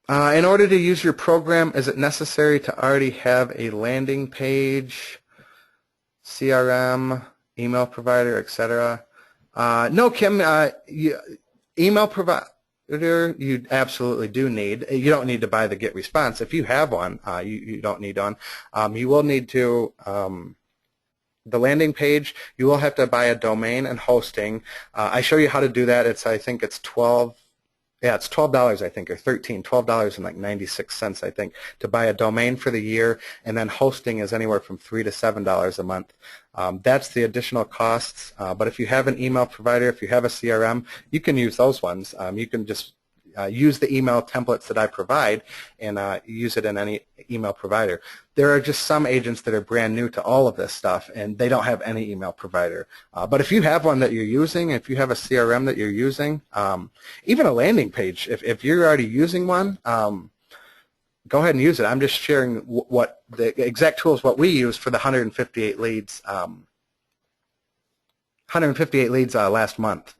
In order to use your program, is it necessary to already have a landing page, CRM, email provider, etc.? No, Kim, email provider you absolutely do need. You don't need to buy the Get Response. If you have one, you don't need one. You will need to, the landing page, you will have to buy a domain and hosting. I show you how to do that. I think it's $12, I think, or $12 and like 96 cents, I think, to buy a domain for the year, and then hosting is anywhere from $3 to $7 a month. That's the additional costs, but if you have an email provider, if you have a CRM, you can use those ones. You can just use the email templates that I provide and use it in any email provider. There are just some agents that are brand new to all of this stuff, and they don't have any email provider. But if you have one that you're using, if you have a CRM that you're using, even a landing page, if you're already using one, go ahead and use it. I'm just sharing what the exact tools, what we use for the 158 leads, 158 leads last month.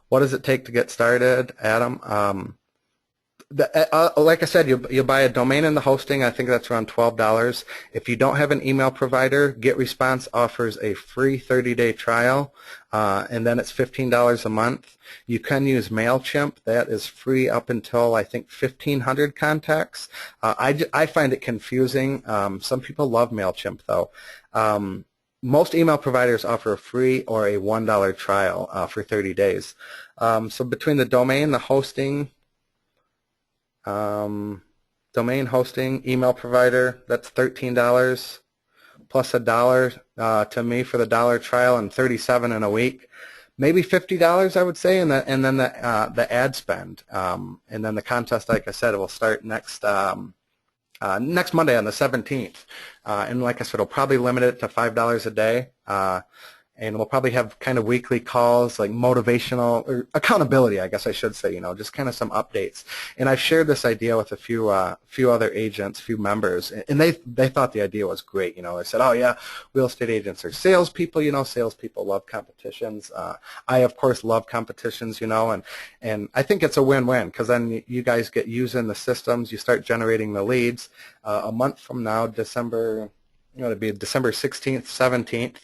What does it take to get started, Adam? Like I said, you buy a domain and the hosting. I think that's around $12. If you don't have an email provider, GetResponse offers a free 30-day trial, and then it's $15 a month. You can use MailChimp. That is free up until, I think, 1,500 contacts. I find it confusing. Some people love MailChimp, though. Most email providers offer a free or a $1 trial for 30 days. So between the domain, the hosting, domain hosting, email provider, that's $13 plus $1 to me for the dollar trial, and $37 in a week. Maybe $50, I would say, and then the ad spend, and then the contest, like I said, it will start next Monday on the 17th, and like I said, we'll probably limit it to $5 a day. And we'll probably have kind of weekly calls, like motivational or accountability, I guess I should say, just kind of some updates. And I've shared this idea with a few other agents, few members, and they thought the idea was great. They said, oh yeah, real estate agents are salespeople. Salespeople love competitions. I of course love competitions. And I think it's a win-win, because then you guys get using the systems, you start generating the leads. A month from now, it'll be December 16th, 17th.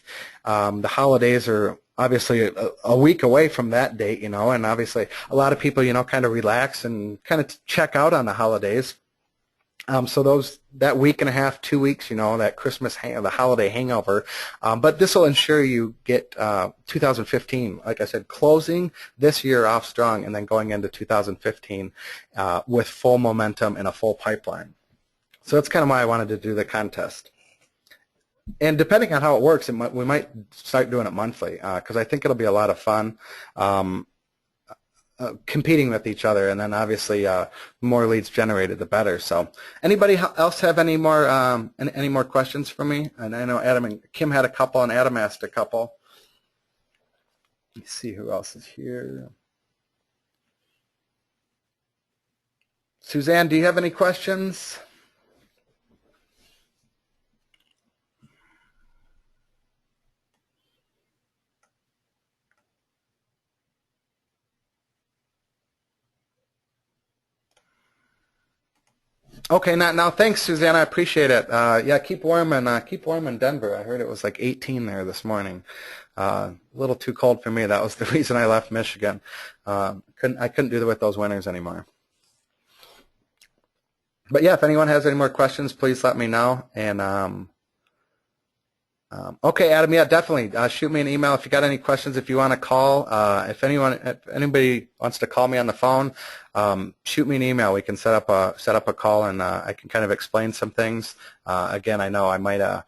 The holidays are obviously a week away from that date, and obviously a lot of people, kind of relax and kind of check out on the holidays. So that week and a half, 2 weeks, that Christmas, the holiday hangover. But this will ensure you get 2015, like I said, closing this year off strong, and then going into 2015 with full momentum and a full pipeline. So that's kind of why I wanted to do the contest. And depending on how it works, we might start doing it monthly, because I think it'll be a lot of fun competing with each other, and then obviously the more leads generated, the better. So, anybody else have any more questions for me? And I know Adam and Kim had a couple, and Adam asked a couple. Let me see who else is here. Suzanne, do you have any questions? Okay, now thanks, Suzanne. I appreciate it. Yeah, keep warm in Denver. I heard it was like 18 there this morning. A little too cold for me. That was the reason I left Michigan. I couldn't do it with those winters anymore. But yeah, if anyone has any more questions, please let me know. And okay, Adam, yeah, definitely. Shoot me an email if you got any questions. If you want to call, if anybody wants to call me on the phone, shoot me an email. We can set up a call, and I can kind of explain some things. Again, I know I might have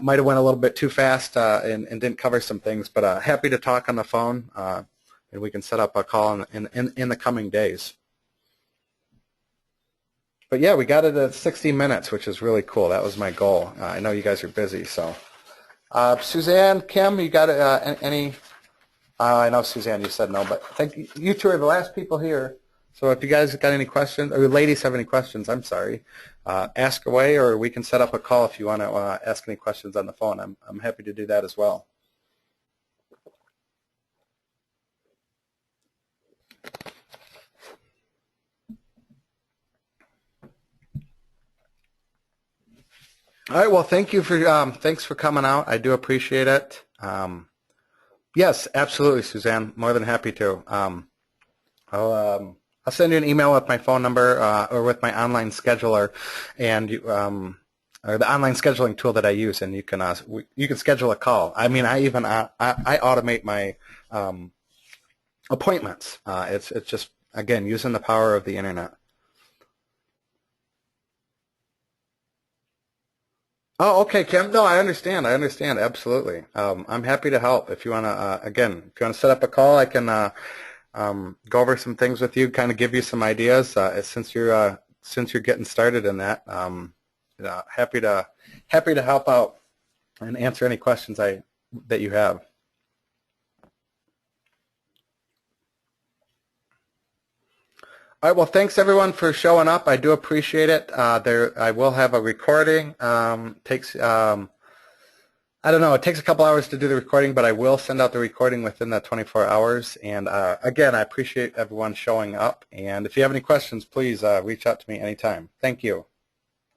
went a little bit too fast and didn't cover some things, but happy to talk on the phone, and we can set up a call in the coming days. But yeah, we got it at 60 minutes, which is really cool. That was my goal. I know you guys are busy, so. Suzanne, Kim, you got any? I know, Suzanne, you said no, but I think you two are the last people here. So if you guys got any questions, or ladies have any questions, I'm sorry, ask away, or we can set up a call if you want to ask any questions on the phone. I'm happy to do that as well. All right. Well, thank you for thanks for coming out. I do appreciate it. Yes, absolutely, Suzanne. More than happy to. I'll send you an email with my phone number or with my online scheduler, and or the online scheduling tool that I use, and you can schedule a call. I mean, I automate my appointments. It's just, again, using the power of the internet. Oh, okay, Kim. No, I understand. Absolutely. I'm happy to help. If you want to, again, if you want to set up a call, I can go over some things with you, kind of give you some ideas. Since you're getting started in that, happy to help out and answer any questions that you have. All right. Well, thanks everyone for showing up. I do appreciate it. I will have a recording. I I don't know. It takes a couple hours to do the recording, but I will send out the recording within that 24 hours. And again, I appreciate everyone showing up. And if you have any questions, please reach out to me anytime. Thank you.